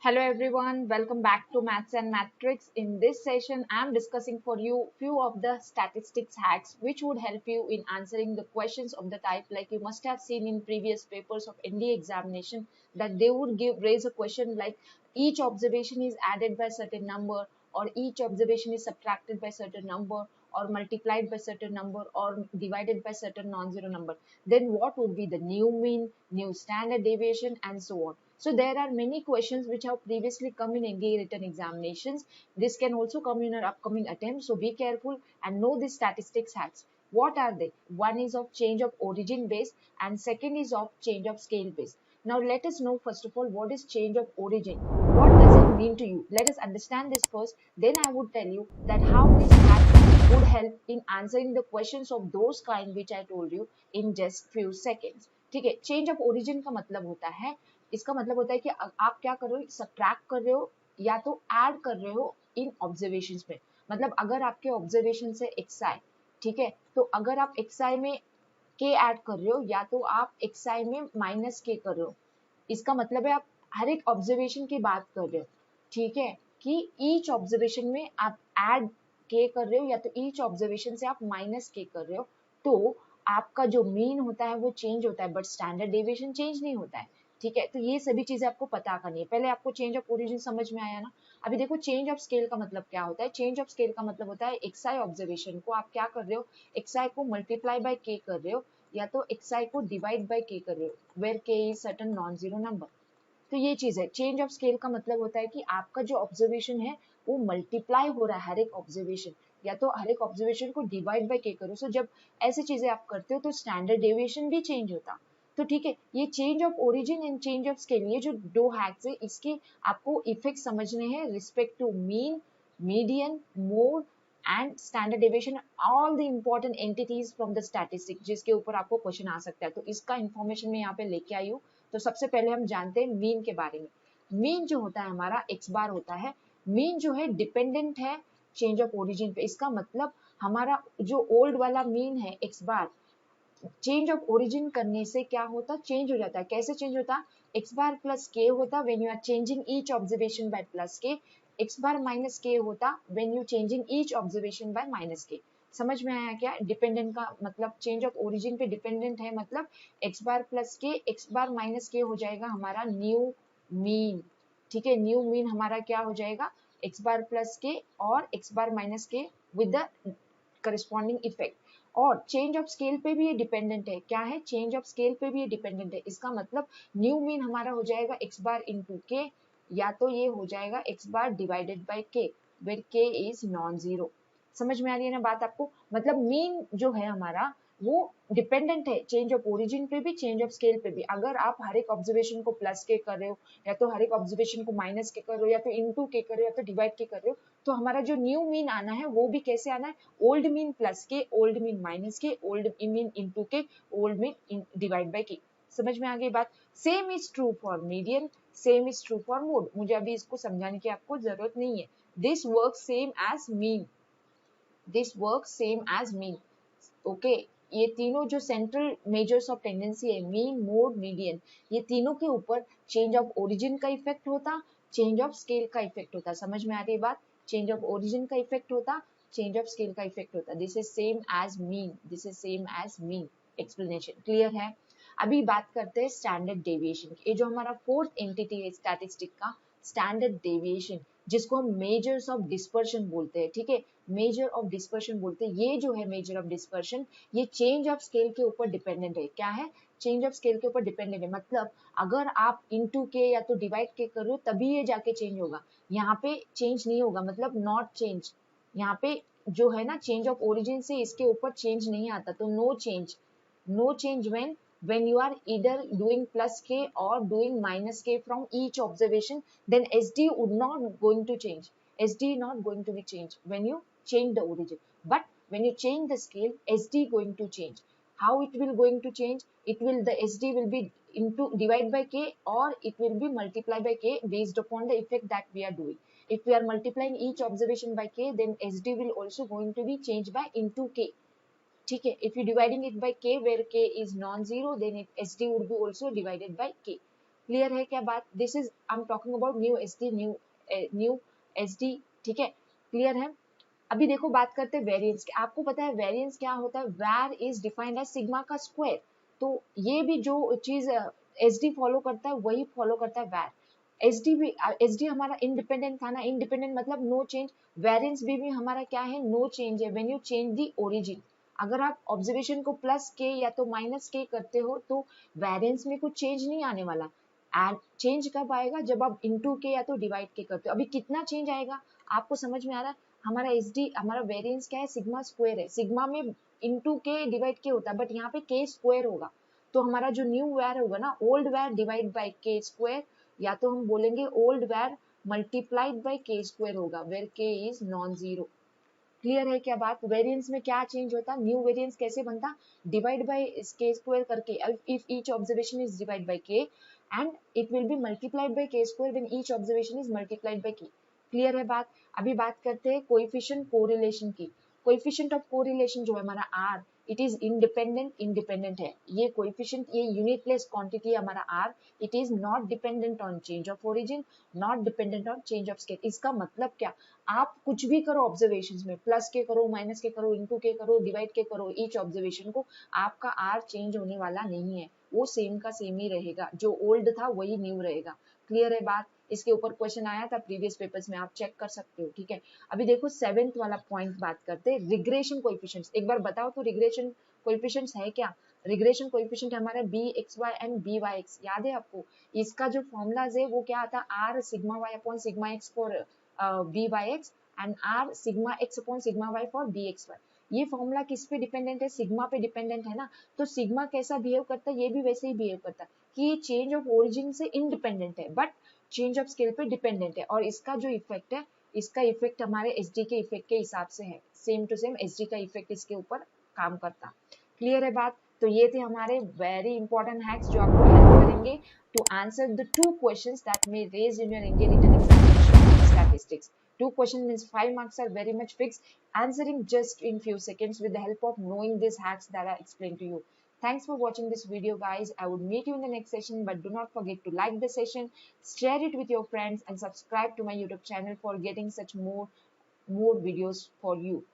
Hello everyone, welcome back to Maths and Matrix. In this session, I am discussing for you few of the statistics hacks which would help you in answering the questions of the type like you must have seen in previous papers of ND examination that they would raise a question like each observation is added by certain number or each observation is subtracted by certain number or multiplied by certain number or divided by certain non-zero number. Then what would be the new mean, new standard deviation and so on. So there are many questions which have previously come in NDA written examinations. This can also come in our upcoming attempts. So be careful and know the statistics hacks. What are they? One is of change of origin base and second is of change of scale base. Now let us know first of all what is change of origin. What does it mean to you? Let us understand this first. Then I would tell you that how these hacks would help in answering the questions of those kind which I told you in just few seconds. ठीक है, change of origin का मतलब होता है, इसका मतलब होता है कि आप क्या कर रहे हो, सब्ट्रैक्ट कर रहे हो या तो ऐड कर रहे हो इन ऑब्जर्वेशंस में. मतलब अगर आपके ऑब्जर्वेशन से एक्स आई, ठीक है, तो अगर आप एक्स आई में के ऐड कर रहे हो या तो आप एक्स आई में माइनस के कर रहे हो, इसका मतलब है आप हर एक ऑब्जर्वेशन की बात कर रहे हो. ठीक है, कि ईच ऑब्जर्वेशन में आप ऐड के कर रहे हो या तो ईच ऑब्जर्वेशन से आप माइनस के कर रहे हो, तो आपका जो मीन होता है वो चेंज होता है बट स्टैंडर्ड डेविएशन चेंज नहीं होता है. ठीक है, तो ये सभी चीजें आपको पता करनी है. पहले आपको चेंज ऑफ ओरिजिन समझ में आया ना. अभी देखो चेंज ऑफ स्केल का मतलब क्या होता है. चेंज ऑफ स्केल का मतलब होता है एक्स आई ऑब्जर्वेशन को आप क्या कर रहे हो, एक्स आई को मल्टीप्लाई बाय के कर रहे हो या तो एक्स आई को डिवाइड बाय के कर रहे हो वेयर के is certain non zero number. तो ये चीज है. चेंज ऑफ स्केल का मतलब होता है कि आपका जो ऑब्जर्वेशन है वो मल्टीप्लाई हो रहा है हर एक ऑब्जर्वेशन या तो हर एक ऑब्जर्वेशन को डिवाइड बाय के करो. सो जब ऐसी चीजें आप करते हो तो स्टैंडर्ड डेविएशन भी चेंज होता. तो ठीक है, ये change of origin and change of scale ये जो दो हैक्स है इसके आपको इफेक्ट समझने हैं respect to mean, median, mode and standard deviation, all the important entities from the statistics जिसके ऊपर आपको क्वेश्चन आ सकता है. तो इसका इंफॉर्मेशन मैं यहाँ पे लेके आई हूँ. तो सबसे पहले हम जानते हैं मीन के बारे में. मीन जो होता है हमारा एक्स बार होता है. मीन जो है डिपेंडेंट है चेंज ऑफ ओरिजिन पे. इसका मतलब हमारा जो ओल्ड वाला मीन है x bar change of origin करने से क्या होता, चेंज हो जाता है. कैसे चेंज होता, एक्स बार प्लस के होता when you are changing each observation by plus k. X bar minus k होता when you changing each observation by minus k. समझ में आया क्या. डिपेंडेंट का मतलब चेंज ऑफ ओरिजिन पे डिपेंडेंट है, मतलब x bar plus k x bar minus k हो जाएगा हमारा न्यू मीन. ठीक है, न्यू मीन हमारा क्या हो जाएगा, एक्स बार प्लस के और एक्स बार माइनस के विद द करस्पॉन्डिंग इफेक्ट. और चेंज ऑफ स्केल पे भी ये डिपेंडेंट है. क्या है, चेंज ऑफ स्केल पे भी ये डिपेंडेंट है. इसका मतलब न्यू मीन हमारा हो जाएगा एक्स बार इंटू के या तो ये हो जाएगा एक्स बार डिवाइडेड बाय के वेर के इज नॉन जीरो. समझ में आ रही है ना बात आपको. मतलब मीन जो है हमारा वो डिपेंडेंट है चेंज ऑफ ओरिजिन पे भी चेंज ऑफ स्केल पे भी. अगर आप हर एक ऑब्जर्वेशन को प्लस के कर रहे हो या तो हर एक ऑब्जर्वेशन को माइनस के कर रहे हो या तो इंटू के कर रहे हो या तो डिवाइड के कर रहे हो, तो हमारा जो न्यू मीन आना है वो भी कैसे आना है, old mean plus k, old mean minus k, old mean into k, old mean divide by k. समझ में आ गई बात. Same is true for median, same is true for mode. मुझे अभी इसको समझाने की आपको जरूरत नहीं है. This work same as mean, this work same as mean. Okay, ये तीनों जो सेंट्रल मेजर्स ऑफ टेंडेंसी है मीन, मोड, मीडियन, ये तीनों के ऊपर चेंज ऑफ ओरिजिन का इफेक्ट होता, चेंज ऑफ स्केल का इफेक्ट होता. समझ में आ रही बात. चेंज ऑफ ओरिजिन का इफेक्ट होता, चेंज ऑफ स्केल का इफेक्ट होता. This is same as mean, this is same as mean. Explanation clear है. अभी बात करते हैं स्टैंडर्ड डेविएशन. ये जो हमारा फोर्थ एंटिटी है स्टैटिस्टिक का, स्टैंडर्ड डेविएशन, जिसको हम मेजर्स ऑफ डिस्पर्शन बोलते हैं. ठीक है, मेजर ऑफ डिस्पर्शन बोलते हैं. ये जो है मेजर ऑफ डिस्पर्शन ये चेंज ऑफ स्केल के ऊपर डिपेंडेंट है. क्या है, चेंज ऑफ स्केल के ऊपर डिपेंडेंट है. मतलब अगर आप इनटू के या तो डिवाइड के करो तभी ये जाके चेंज होगा. यहाँ पे चेंज नहीं होगा, मतलब नॉट चेंज. यहाँ पे जो है ना चेंज ऑफ ओरिजिन से इसके ऊपर चेंज नहीं आता, तो no change. No change when you are either doing plus k or doing minus k from each observation, then sd would not going to change. sd not going to be changed when you change the origin. But when you change the scale, sd going to change. How it will going to change, it will, the sd will be into divide by k or it will be multiplied by k based upon the effect that we are doing. If we are multiplying each observation by k, then sd will also going to be changed by into k. ठीक है, if you dividing it by k where k is non-zero, then it sd would be also divided by k. Clear है क्या बात? This is I am talking about new SD, new SD, ठीक है, clear है। अभी देखो बात करते हैं वेरिएंस की। आपको पता है वेरिएंस क्या होता है? वैर इज डिफाइंड एज सिग्मा का स्क्वायर। तो ये भी जो चीज एसडी फॉलो करता है वही फॉलो करता है वैर। एसडी भी, एसडी हमारा इंडिपेंडेंट था ना, इंडिपेंडेंट मतलब नो चेंज। वेरिएंस भी हमारा क्या है? नो चेंज है when you change the origin. अगर आप ऑब्जर्वेशन को प्लस के या तो माइनस के करते हो तो वेरिएंस में कुछ चेंज नहीं आने वाला। एंड चेंज कब आएगा? जब आप इंटू के या तो डिवाइड के करते हो। अभी कितना चेंज आएगा आपको समझ में आ रहा है? हमारा एस डी, हमारा वेरिएंस क्या है? सिग्मा स्क्वायर है। सिग्मा में इंटू के डिवाइड के होता है, बट यहाँ पे के स्क्वायर होगा। तो हमारा जो न्यू वेर होगा ना, ओल्ड वेर डिवाइड बाई के स्क्वायर, या तो हम बोलेंगे ओल्ड वेर मल्टीप्लाइड बाई के स्क्वायर होगा, वेर के इज नॉन जीरो। क्लियर है क्या बात? वेरिएंस में क्या चेंज होता? न्यू वेरिएंस कैसे बनता? डिवाइड बाय के स्क्वायर करके, if each observation is divide by K, and it will be multiplied by K square when each observation is multiplied by K. Clear है बात? अभी बात करते हैं कोएफिशिएंट कोरिलेशन की। कोएफिशिएंट ऑफ कोरिलेशन जो है हमारा R, it is independent, independent है ये कोएफिशिएंट, ये यूनिटलेस क्वांटिटी हमारा R. It is not dependent on change of origin, not dependent on change of scale. इसका मतलब क्या? आप कुछ भी करो ऑब्जर्वेशन में, प्लस के करो, माइनस के करो, इंटू के करो, डिवाइड के करो, ईच ऑब्जर्वेशन को, आपका आर चेंज होने वाला नहीं है। वो सेम का सेम ही रहेगा, जो ओल्ड था वही न्यू रहेगा। क्लियर है बात? इसके ऊपर क्वेश्चन आया था प्रीवियस पेपर्स में, आप चेक कर सकते हो, ठीक है। अभी देखो सेवेंथ वाला पॉइंट बात करते हैं, रिग्रेशन कोएफिशिएंट्स। एक बार बताओ तो रिग्रेशन कोएफिशिएंट्स है क्या? रिग्रेशन कोएफिशिएंट हमारा b x y and b y x, याद है आपको? इसका जो फॉर्मूलाज है वो क्या आता? R sigma y upon sigma x for b y x, and r sigma x upon sigma y for b x y. ये फॉर्मूला किस पे डिपेंडेंट है? सिग्मा पे डिपेंडेंट है ना। तो सिग्मा कैसा बिहेव करता है? ये भी वैसे ही बिहेव करता है कि चेंज ऑफ ओरिजिन से इंडिपेंडेंट है, बट चेंज ऑफ स्केल पे डिपेंडेंट है। और इसका जो इफेक्ट है, इसका इफेक्ट हमारे एस डी के इफेक्ट के हिसाब से है, same to same S D का इफेक्ट इसके ऊपर काम करता। क्लियर है बात? तो ये थे हमारे वेरी इंपॉर्टेंट हैक्स जो आपको हेल्प करेंगे to answer the two questions that may raise in your India written examination on statistics. Two questions means 5 marks are very much fixed, answering just in few seconds with the help of knowing these hacks that I explained to you. Thanks for watching this video, guys. I would meet you in the next session, but do not forget to like the session, share it with your friends, and subscribe to my YouTube channel for getting such more videos for you.